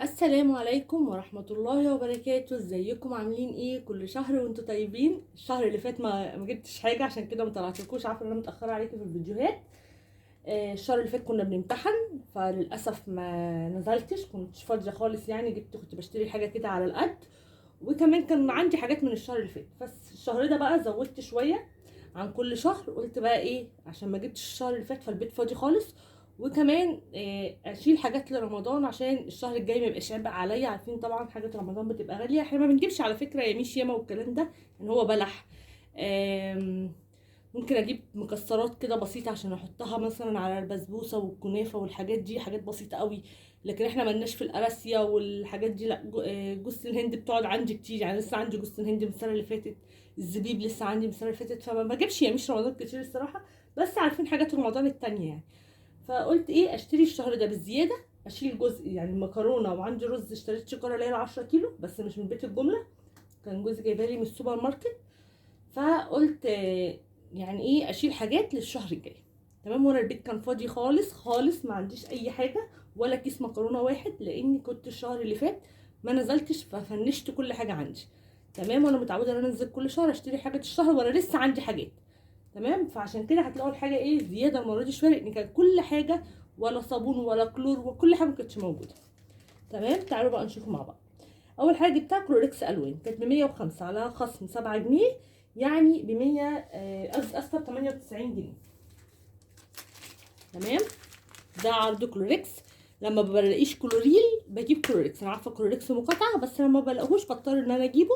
السلام عليكم ورحمة الله وبركاته. ازيكم عاملين ايه؟ كل شهر وانتم طيبين. الشهر اللي فات ما جبتش حاجة، عشان كده ما طلعتلكوش. عارفة ان انا متأخرة عليكم في الفيديوهات. الشهر اللي فات كنا بنمتحن، فللأسف ما نزلتش، كنتش فاضية خالص يعني. كنت بشتري حاجة كده على القد، وكمان كان عندي حاجات من الشهر اللي فات. بس الشهر ده بقى زودت شوية عن كل شهر. قلت بقى ايه، عشان ما جبتش الشهر اللي فات فالبيت فاضي خالص. وكمان اشيل حاجات لرمضان عشان الشهر الجاي ما يبقاش عبء عليا. عارفين طبعا حاجه رمضان بتبقى غاليه. احنا ما بنجيبش على فكره يميش ياما والكلام ده، يعني هو بلح. آم، ممكن اجيب مكسرات كده بسيطه عشان احطها مثلا على البسبوسه والكنافه والحاجات دي، حاجات بسيطه قوي. لكن احنا ملناش في القراسيه والحاجات دي، لا. جوز الهند بتقعد عندي كتير، يعني لسه عندي جوز الهند من السنه اللي فاتت. الزبيب لسه عندي من السنه اللي فاتت، فما بجيبش يميش رمضان كتير الصراحه. بس عارفين حاجات رمضان التانية يعني. فقلت ايه، اشتري الشهر ده بالزياده، اشيل جزء يعني مكرونه. وعندي رز، اشتريت شكاره اللي هي 10 كيلو بس مش من بيت الجمله، كان جوزي جايبها لي من السوبر ماركت. فقلت يعني ايه، اشيل حاجات للشهر الجاي. تمام. وانا البيت كان فاضي خالص خالص، ما عنديش اي حاجه ولا كيس مكرونه واحد، لاني كنت الشهر اللي فات ما نزلتش ففنشت كل حاجه عندي. تمام. وانا متعوده ان انا انزل كل شهر اشتري حاجه الشهر، وانا لسه عندي حاجات. تمام. فعشان كده هتلاقوا الحاجه ايه زياده المره دي شويه، لان كان كل حاجه ولا صابون ولا كلور وكل حاجه ما كانتش موجوده. تمام. تعالوا بقى نشوفه مع بعض. اول حاجه جبتها كلوركس الوان، كانت ب 105 على خصم 7 جنيه، يعني ب 100 اسفه 98 جنيه. تمام. ده عرض كلوركس. لما ما بلاقيش كلوريل بجيب كلوركس. انا عارفه كلوركس مقاطعه، بس لما بلاقوش بضطر ان انا اجيبه،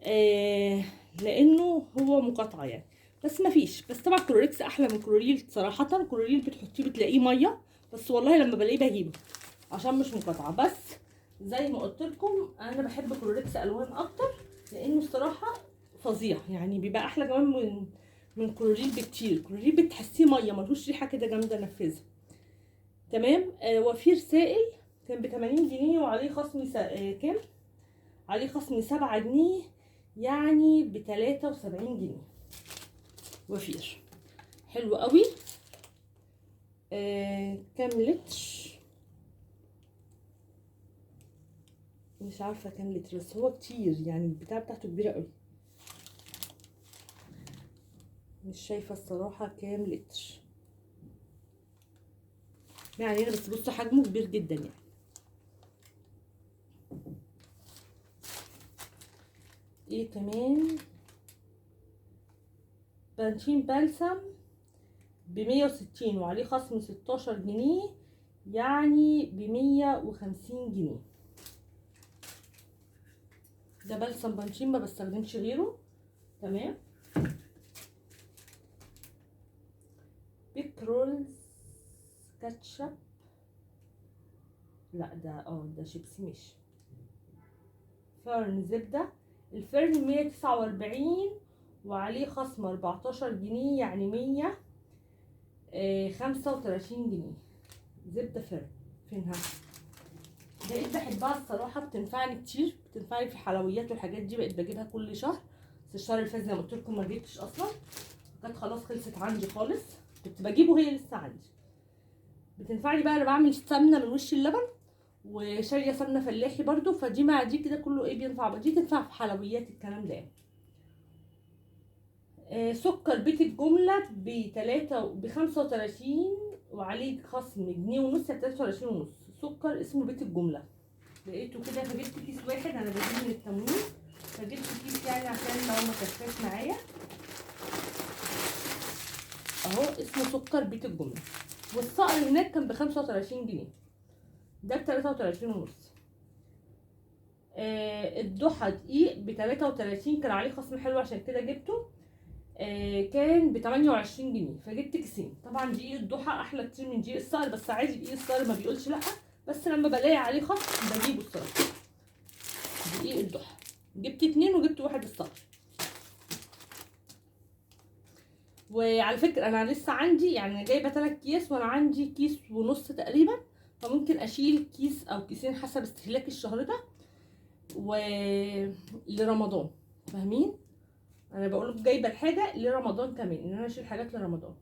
آه لانه هو مقاطعه يعني. بس ما فيش. بس طبعا كلوريكس احلى من كلوريل صراحه. كلوريل بتحطيه بتلاقيه ميه، بس والله لما بلاقيه بجيبه عشان مش مقاطعه. بس زي ما قلت لكم انا بحب كلوريكس الوان اكتر، لانه الصراحه فظيع يعني. بيبقى احلى كمان من كلوريل بكتير. كلوريل بتحسيه ميه، ملوش ريحه كده جامده نفاذه. تمام. وفير سائل كان ب 80 جنيه وعليه خصم كام، عليه خصم 7 جنيه، يعني ب 73 جنيه. وفير حلو قوي. كام لتر مش عارفه كام لتر، بس هو كتير يعني. البتاع بتاعته كبيره قوي، مش شايفه الصراحه كام لتر يعني. بس بصوا حجمه كبير جدا يعني. ايه كمان، بنشين بلسم ب160 وعليه خصم 16 جنيه، يعني ب150 جنيه. ده بلسم بنشين ما بستخدمش غيره. تمام. بيك رولز كاتشب، لا ده شيبسي مش. فرن زبدة، الفرن 149 وعليه خصم 14 جنيه، يعني 135 جنيه. زبدة فرن فينها. بقيت بحبها الصراحة، بتنفعني كتير، بتنفعني في الحلويات والحاجات دي. بقيت بجيبها كل شهر. بس الشهر اللي فات زي ما قلت لكم ما جبتش اصلا، كانت خلاص خلصت عندي خالص. كنت بجيبه هي لسه عندي. بتنفعني بقى. انا بعمل سمنة من وش اللبن، وشاريه سمنه فلاحي برضو، فدي مع دي كده كله ايه بينفع بقى. دي تنفع في حلويات الكلام ده يعني. سكر بيت الجمله ب35 وعليه خصم جنيه ونص، يعني 23 ونص. سكر اسمه بيت الجمله، لقيته كده فجبت كيس واحد. انا بجيب من التموين، فجبت كيس يعني عشان لو ما كفاش معايا. اهو اسمه سكر بيت الجمله. والصقر هناك كان ب35 جنيه، ده ب33 ونص. الضحى دقيق ب33، كان عليه خصم حلو عشان كده جبته. كان ب28 جنيه، فجبت كيسين. طبعا دقيق الضحى احلى كتير من دقيق الصقر، بس عادي دقيق الصقر ما بيقولش لا، بس لما بلاقي عليه خصم بجيبه الصراحه. دقيق الضحى جبت 2 وجبت واحد الصقر. وعلى فكره انا لسه عندي، يعني جايبه 3 اكياس وانا عندي كيس ونص تقريبا، فممكن اشيل كيس او كيسين حسب استهلاك الشهر ده و لرمضان. فاهمين؟ انا بقول جايبه الحاجه لرمضان كمان، ان انا اشيل حاجات لرمضان.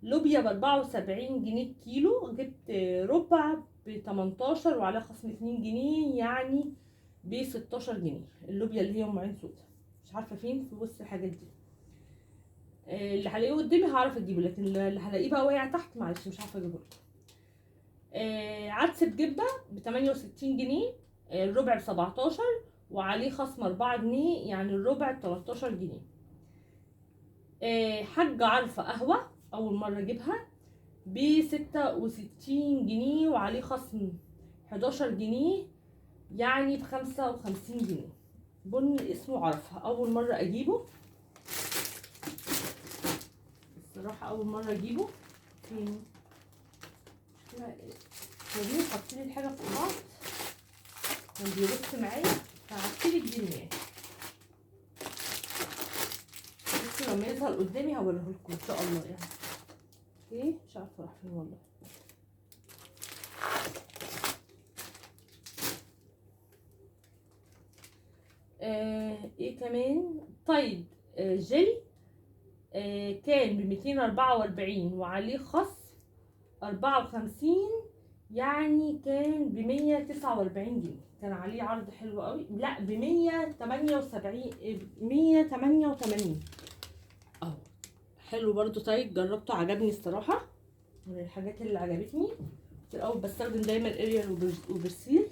لوبيا ب74 جنيه الكيلو، جبت ربع ب18 وعليها خصم 2 جنيه، يعني ب16 جنيه. اللوبيا اللي هي ام عين سودا، مش عارفه فين في وسط الحاجات دي. اللي هلاقيه قدامي هعرف اجيبه، لكن اللي هلاقيه بقى واقع تحت معلش مش عارفه اجيبه لكم. عدس بجبه ب68 جنيه، الربع ب17 وعليه خصم 4 جنيه، يعني الربع ب13 جنيه. حاجة عارفة قهوة أول مرة أجيبها ب66 جنيه وعليه خصم 11 جنيه، يعني ب55 جنيه. بن اسمه عرفة، أول مرة أجيبه الصراحة، أول مرة أجيبه. فين ودي حطيلي الحاجة في بعض كان بيرص معايا فعدتلي الدنيا. بس لما يظهر قدامي هوريهولكم إن شاء الله يعني. ايه مش عارفة راح فين والله. ايه كمان؟ طيب جل كان ب244 وعليه خصم 54، يعني كان ب149 جنيه. كان عليه عرض حلو قوي، لا ب188 اهو حلو برضو. طيب جربته عجبني الصراحة، من الحاجات اللي عجبتني. في الاول بستخدم دايما اريال وبرسيل.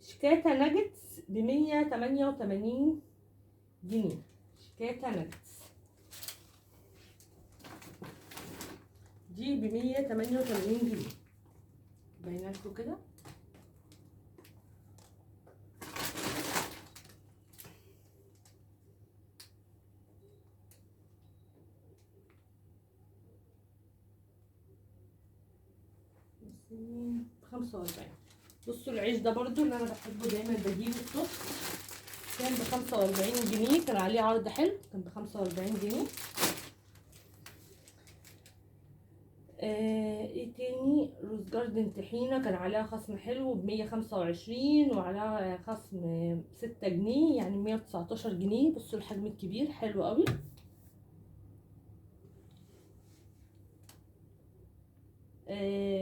شيكاتا ناجتس ب188 جنيه. شيكاتا ناجتس دي ب188 جنيه، باينالكوا كده. ب45. بصوا العيش ده برضو اللي انا بحبه دايما بجيبه الصبح، كان ب45 جنيه، كان عليه عرض حلو، كان ب45 جنيه. ايه تاني؟ روز جاردن طحينة كان عليها خصم حلو ب125 وعليها خصم 6 جنيه، يعني 119 جنيه. بصوا الحجم الكبير حلو قوي.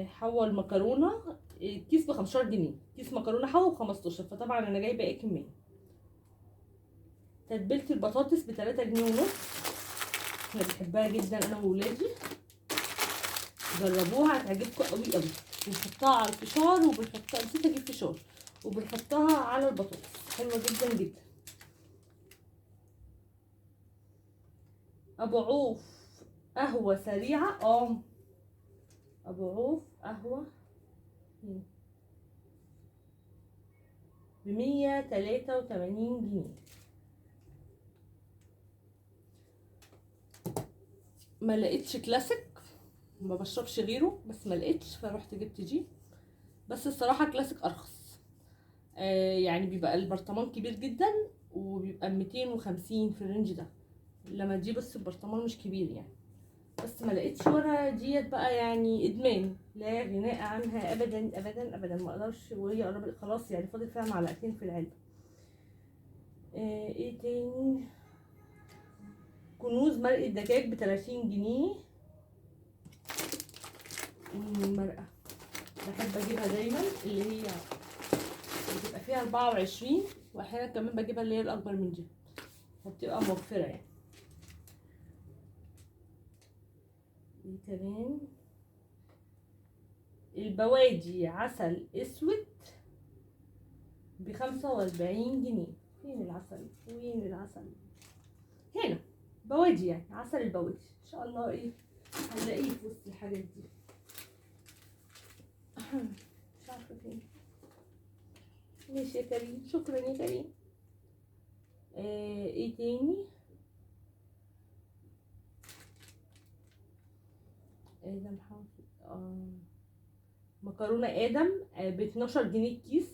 حوا المكرونة كيس ب15 جنيه، كيس مكرونة حوا ب15، فطبعا انا جايبة ايه كمية. تتبيلة البطاطس ب3 جنيه ونص، انا بحبها جدا انا وولادي، جربوها هتعجبكم قوي قوي. بنحطها على الفشار وبنحطها، نسيت اجيب فشار، وبنحطها على البطاطس، حلوه جدا جدا. ابو عوف قهوه سريعه، ابو عوف قهوه ب183 جنيه. ما لقيتش كلاسيك، ما بشربش غيره، بس ما لقيتش فروحت جبت دي. بس الصراحه كلاسيك ارخص، يعني بيبقى البرطمان كبير جدا وبيبقى 250 في الرينج ده، لما دي بس البرطمان مش كبير يعني. بس ما لقيتش ورا ديت بقى، يعني ادمان لا غناء عنها ابدا ابدا ابدا، ما اقدرش. وهي قربت خلاص يعني، فاضل فيها معلقتين في العلبه. ايه تاني؟ كنوز مرقه دجاج ب30 جنيه. مرقه بحب اجيبها دايما، اللي هي بتبقى فيها 24، واحيانا كمان بجيبها اللي هي الاكبر من دي، فبتبقى موفره يعني. ايه كمان؟ البوادي عسل اسود ب45 جنيه. فين العسل؟ وين العسل؟ هنا بوادي، يعني عسل البوادي ان شاء الله ايه هنلاقيه في وسط الحاجات دي. مش عارفه فين. ماشي يا كريم، شكرا يا كريم. ايه تاني؟ ادم حافظ مكرونه ادم ب12 جنيه الكيس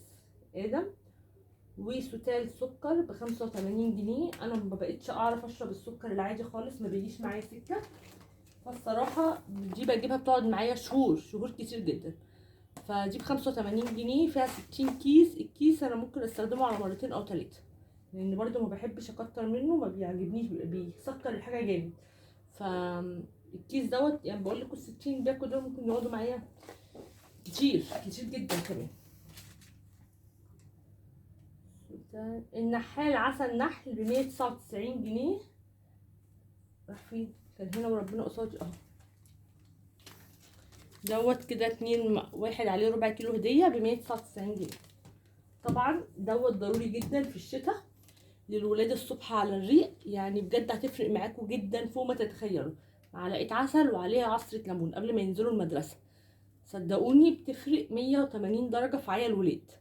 ادم. وستال سكر ب85 جنيه. انا ما بقتش اعرف اشرب السكر العادي خالص، ما بيجيش معايا سكه، فالصراحه دي بجيبها بتقعد معايا شهور كتير جدا. فدي ب85 جنيه، فيها 60 كيس. الكيس انا ممكن استخدمه على مرتين او 3، لان برضو ما بحبش اكتر منه، ما بيعجبنيش، بيسكر الحاجه جامد. فالكيس دوت يعني بقول لكم 60 باكو دول ممكن يقعدوا معايا كتير كتير جدا كمان. النحال عسل نحل ب 199 جنيه. راح فين؟ كان هنا وربنا قصادي اهو. دوت كده 2 واحد عليه ربع كيلو هديه ب 199 جنيه. طبعا دوت ضروري جدا في الشتاء للولاد الصبح على الريق، يعني بجد هتفرق معاكم جدا فوق ما تتخيلوا. معلقه عسل وعليها عصره ليمون قبل ما ينزلوا المدرسه، صدقوني بتفرق 180 درجه في عيا الولاد،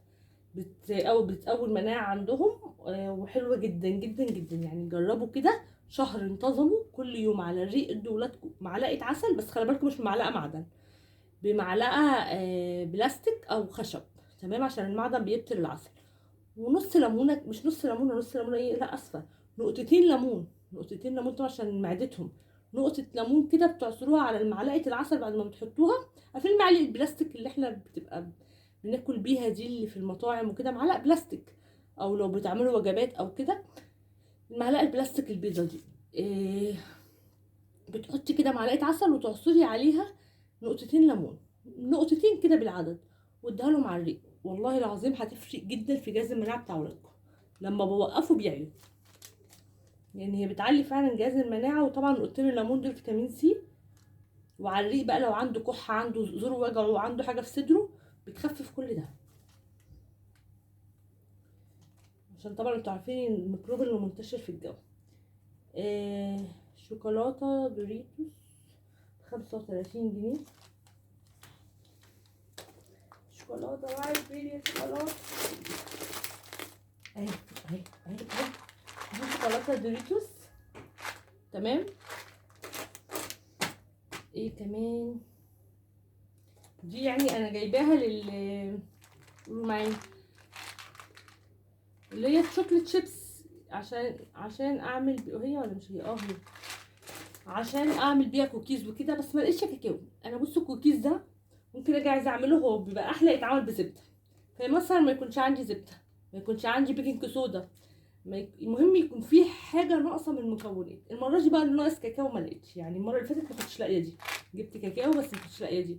بتقوي المناعه عندهم. وحلوه جدا جدا جدا، يعني جربوا كده شهر انتظموا كل يوم على الريق ادوا ولادكم معلقه عسل، بس خلي بالكم مش بمعلقه معدن، بمعلقه بلاستيك او خشب، تمام، عشان المعدن بيبتر العسل. ونص ليمونه، مش نص ليمونه، نص ليمونه ايه، لا اسفه، نقطتين ليمون، نقطتين ليمون طبعا عشان معدتهم. نقطه ليمون كده بتعصروها على معلقه العسل بعد ما بتحطوها. عارفين المعلقه البلاستيك اللي احنا بتبقى بناكل بيها دي اللي في المطاعم وكده، معلقه بلاستيك، او لو بتعملوا وجبات او كده، المعلقه البلاستيك البيضه دي بتحطي كده معلقه عسل وتعصري عليها نقطتين ليمون، نقطتين كده بالعدد، واديها لهم على الريق. والله العظيم هتفرق جدا في جهاز المناعه بتاع ولادكم. لما بوقفوا بيعيوا، يعني هي بتعلي فعلا جهاز المناعه. وطبعا نقطتين الليمون دول فيتامين سي، وعلى الريق بقى لو عنده كحه، عنده زور وجعه، وعنده حاجه في صدره، بتخفف كل ده. عشان طبعا انتوا عارفين الميكروب اللي منتشر في الجو. شوكولاته دوريتوس 35 جنيه. شوكولاته وايت بريليا شوكولاته اهي اهي اهي اهي. دي شوكولاته دوريتوس، تمام. ايه كمان؟ دي يعني انا جايباها قولوا معايا، اللي هي الشوكليت شيبس، عشان اعمل هي ولا مش هي؟ هي عشان اعمل بيها كوكيز وكده، بس ما لقيتش كاكاو. انا بصوا الكوكيز ده ممكن اجي عايزه اعمله، هو بيبقى احلى يتعمل بزبده، فمثلا ما يكونش عندي زبده، ما يكونش عندي بيكنج صودا، المهم يكون في حاجه ناقصه من المكونات. المره دي بقى اللي ناقص كاكاو ما لقيتش، يعني المره اللي فاتت ما كنتش لاقيه دي، جبت كاكاو بس ما كنتش لاقيه دي.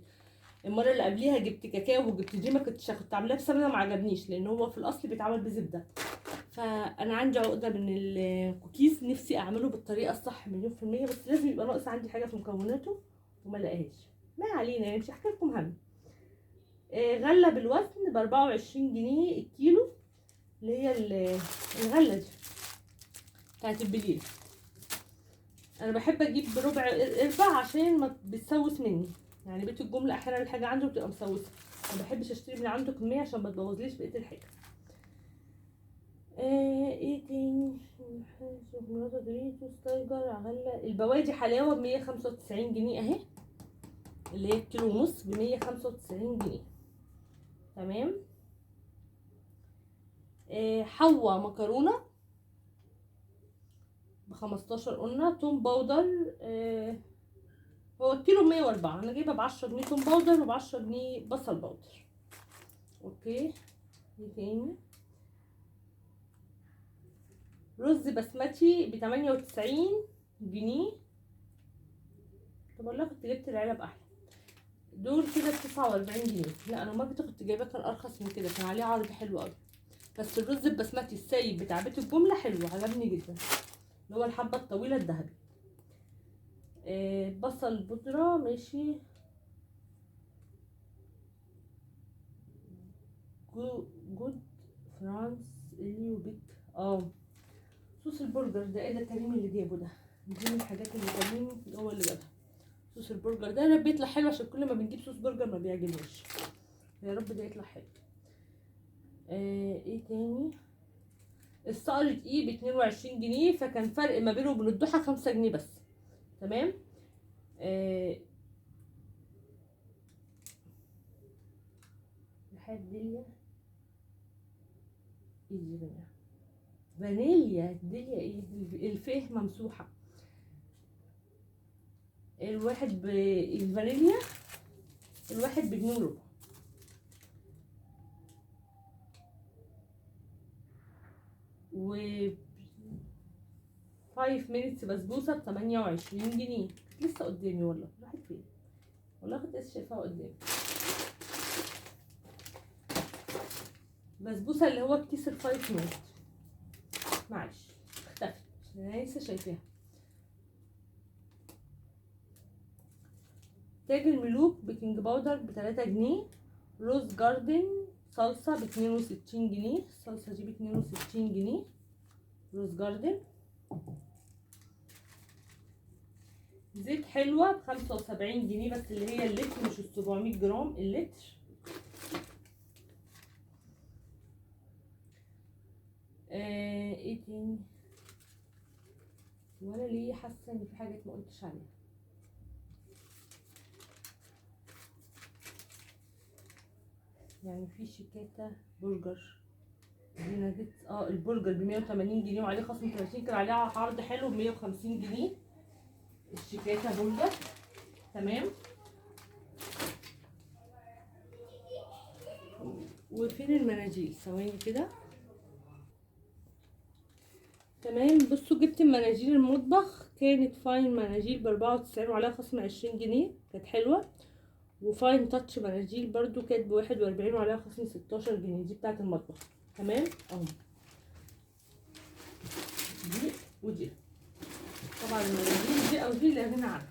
المره اللي قبليها جبت كاكاو وجبت دي، ما كنت عاملاه بسمنه، ما عجبنيش لان هو في الاصل بيتعمل بزبده. فانا عندي عقده من الكوكيز، نفسي اعمله بالطريقه الصح مليون في الميه، بس لازم يبقى ناقص عندي حاجه في مكوناته وما لاقيهاش. ما علينا، يعني مش هحكي لكم هم. غله بالوزن ب 24 جنيه الكيلو، اللي هي الغله دي بتاعت البليله. انا بحب اجيب بربع قربة عشان ما بتسوس مني، يعني بيت الجمله احيانا الحاجه عنده بتبقى مسوسه، ما بحبش اشتري من عنده كميه عشان ما تبوظليش بقيه الحاجه. ايه تاني؟ شوكولاته دوريتوس تايجر غله. البوادي حلاوه ب 195 جنيه اهي، اللي هي الكيلو ونص ب 195 جنيه، تمام. حوا مكرونه ب 15 قلنا. توم باودر هو الكيلو 104، انا جايبه ب 10 جنيه توم باودر وب 10 جنيه بصل باودر. اوكي. ايه تاني؟ رز بسمتي ب 98 جنيه. طب والله كنت جبت العلب احلى، دول كده ب 49 جنيه. لا انا المره كنت جايباه كان ارخص من كده، كان عليه عرض حلو قوي. بس الرز البسمتي السايب بتاع بيت الجمله حلو، عجبني جدا، اللي هو الحبه الطويله الذهبي. بصل بودره ماشي. جود فرانس اليو بيك. صوص البرجر ده ايه ده؟ كريم اللي جابه ده، دي من الحاجات اللي كريم هو اللي جابها. صوص البرجر ده يا رب يطلع حلو، عشان كل ما بنجيب صوص برجر ما بيعجبناش. يا رب ده يطلع حلو. ايه تاني؟ الصقر دقيق ب 22 جنيه، فكان فرق ما بينه وبين الضحى 5 جنيه بس، تمام. ديليا ايه دي بقى؟ فانيليا ديليا ايه؟ الفيه ممسوحه. الواحد الفانيليا الواحد بجنيه وربع. و 5 minutes بسبوسه ب 28 جنيه. لسه قدامي والله، راحت فين والله، كنت لسه شايفاها قدامي. بسبوسه اللي هو الكيس ال 5 minutes، معلش اختفت عشان انا لسه شايفاها. تاج الملوك بيكنج باودر ب 3 جنيه. روز جاردن صلصه ب 62 جنيه. الصلصه دي ب 62 جنيه روز جاردن. زيت حلوه ب 75 جنيه بس اللي هي اللتر مش ال 700 جرام اللتر. ايه تاني؟ وانا ليه حاسه ان في حاجات ما قلتش عليها. يعني في شيكاتا برجر دي نجت البرجر ب 180 جنيه وعليه خصم 30، كان عليها عرض حلو ب 150 جنيه الشيكاتا برجر. تمام. وفين المناديل؟ ثواني كده. تمام. بصوا جبت مناديل المطبخ، كانت فاين مناديل ب 94 وعليها خصم 20 جنيه، كانت حلوه. وفاين تاتش مناديل برضو كانت ب 41 وعليها خصم 16 جنيه، دي بتاعت المطبخ. تمام اهو، دي ودي. طبعا المناديل دي او دي لا غنى عنها.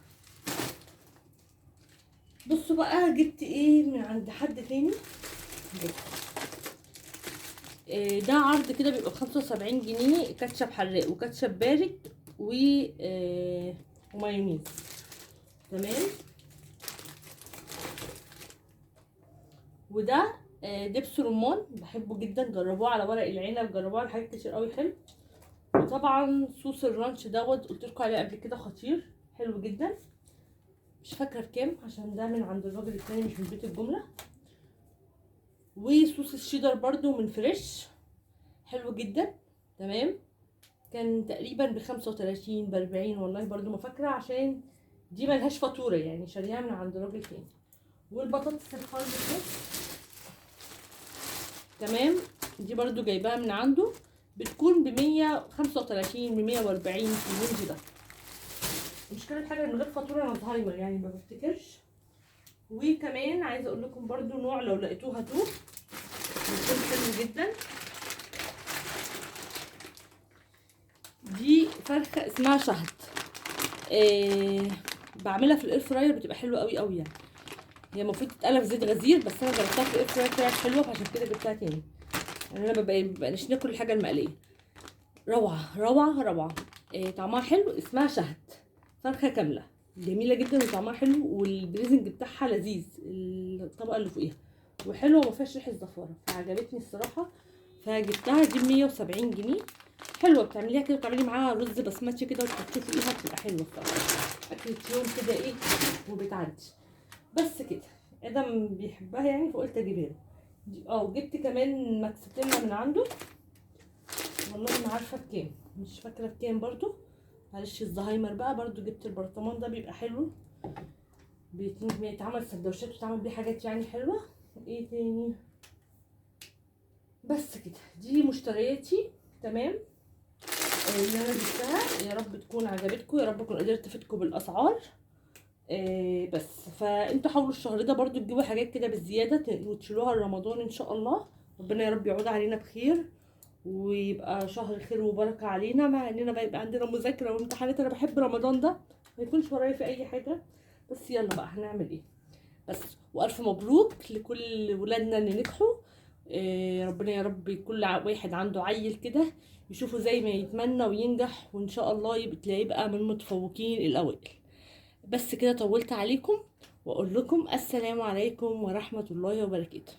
بصوا بقى جبت ايه من عند حد تاني. ده عرض كده بيبقى ب75 جنيه، كاتشب حراق وكاتشب بارد ومايونيز. تمام. وده دبس رمان، بحبه جدا، جربوه على ورق العنب، جربوه على حاجات كتير قوي حلو. وطبعا صوص الرانش دوت قلت لكم عليه قبل كده، خطير حلو جدا. مش فاكره بكام عشان ده من عند الراجل التاني مش من بيت الجمله. وصوص الشيدر برضو من فريش، حلو جدا. تمام. كان تقريبا ب35 ب40 والله برضو ما فاكره، عشان دي ملهاش فاتوره يعني، شاريها من عند راجل تاني. والبطاطس الحار دي تمام، دي برضو جايباها من عنده، بتكون ب135 ب140 في الرينج ده. المشكله الحاجه من غير فاتوره انا زهايمر يعني ما بفتكرش. وكمان عايزه اقول لكم برضو نوع لو لقيتوه هاتوه، بيكون حلو جدا. دي فرخه اسمها شهد، بعملها في الاير فراير، بتبقى حلوه قوي قوي يعني. هي المفروض تتقلى في زيت غزير بس انا جربتها في الاير فراير طلعت حلوه، فعشان كده جبتها تاني. يعني انا مبقاش ناكل الحاجه المقليه. روعه روعه روعه. طعمها حلو، اسمها شهد، فرخه كامله جميله جدا وطعمها حلو، والبريزنج بتاعها لذيذ، الطبقه اللي فوقيها وحلوه وما فيهاش ريحه زفاره، فعجبتني الصراحه. فجبتها دي ب 170 جنيه. حلوه، بتعمليها كده وتعملي معاها رز بسمتي كده وتحطيه فوقيها، بتبقى حلوه الصراحه. اكلة يوم كده ايه وبتعدي. بس كده ادم بيحبها يعني فقلت اجيبها له. وجبت كمان مكستنا من عنده، والله ما عارفه بكام، مش فاكره بكام برضو، معلش الزهايمر بقى. برضو جبت البرطمان ده بيبقى حلو، بيتعمل سندوتشات وتعمل بيه حاجات يعني حلوه. ايه تاني؟ بس كده دي مشترياتي. تمام. اللي انا جبتها، يا رب تكون عجبتكم، يا رب اكون قدرت افيدكم بالاسعار. بس فانتوا حاولوا الشهر ده برضو تجيبوا حاجات كده بالزياده وتشيلوها لرمضان ان شاء الله. ربنا يا رب يعود علينا بخير ويبقى شهر خير وبركه علينا، مع اننا بقى يبقى عندنا مذاكره وامتحانات. انا بحب رمضان ده ما يكونش ورايا في اي حاجه، بس يلا بقى هنعمل ايه. بس والف مبروك لكل ولادنا اللي نجحوا. ربنا يا رب كل واحد عنده عيل كده يشوفه زي ما يتمنى وينجح، وان شاء الله يبقى من المتفوقين الاوائل. بس كده طولت عليكم، واقول لكم السلام عليكم ورحمة الله وبركاته.